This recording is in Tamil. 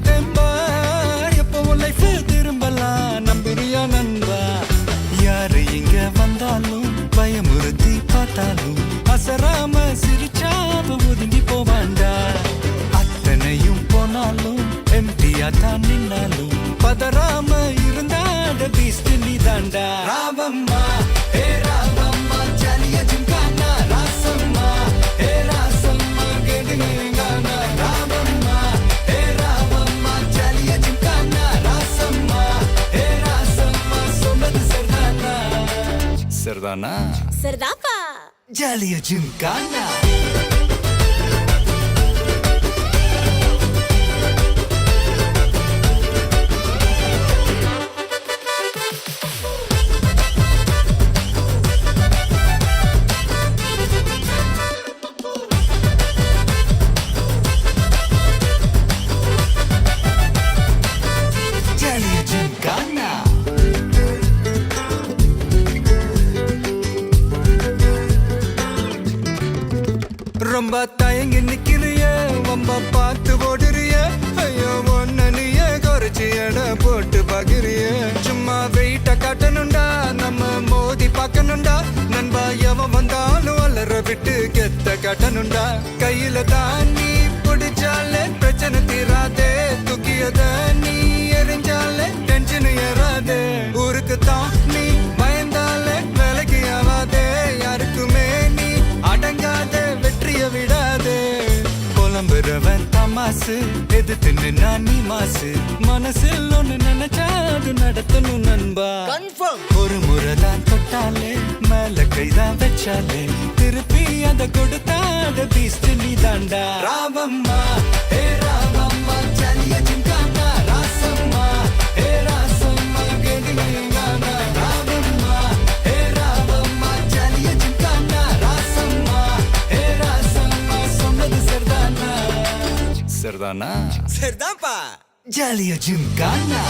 தெம்பா எப்பவும் லைஃப் திரும்பலாம் நம்புறியா நண்பா யாரு இங்க வந்தாலும் பயமுறுத்தி பார்த்தாலும் அசராம சிரிச்சாம ஒதுங்கி போவாண்டா அத்தனையும் போனாலும் எம்டியா தான் நின்னாலும் பதறாம இருந்தாட பீஸ்ட் நீ தாண்டா ராவம்மா ஏ ராவம்மா ஜாலியா ஜிம்கானா ராசம்மா ஏ ராசம்மா கேடுங்கானா ராவம்மா ஏ ராவம்மா ஜாலியா ஜிம்கானா ராசம்மா ஏ ராசம்மா சொன்னது சரிதானா சரிதானா சரிதாப்பா ஜாலியா ஜிம்கானா ரொம்ப தயங்கி நிக்கிறிய ரொம்ப பார்த்து ஓடுறிய ஐயோ ஒன்ன நீய குறைச்சி எடை போட்டு பாக்குறிய சும்மா வெயிட்ட காட்டணும்டா நம்ம மோதி பார்க்கணும்டா நண்பா எவன் வந்தாலும் அலற விட்டு கெத்த காட்டணும்டா கையில தான் நீ பிடிச்சாலே பிரச்சனை தீராதே தூக்கியத நீ எரிஞ்சாலே டென்ஷன் ஏறாதே ஊருக்கு தான் நீ பயந்தாலே வேலைக்கு ஆவாதே யாருக்குமே நீ அடங்காத வெற்றிய விடாதே புலம்புறவன் தமாசு எதிர்த்து நின்னா நீ மாசு மனசில் ஒண்ணு நினைச்சாது நடத்தணும் நண்பா ஒரு முறைதான் தொட்டாலே மேல கைதான் வச்சாலே திருப்பி அத கொடுத்தாட பீஸ்ட் நீ தாண்டா ராவம்மா ஏ ராவம்மா ஜாலியா ஜிம்கானா ராசம்மா ஏ ராசம்மா கேடுங்கானா ராவம்மா ஏ ராவம்மா ஜாலியா ஜிம்கானா ராசம்மா ஏ ராசம்மா சொன்னது சரிதானா சரிதானா சரிதான்ப்பா ஜாலியா ஜிம்கானா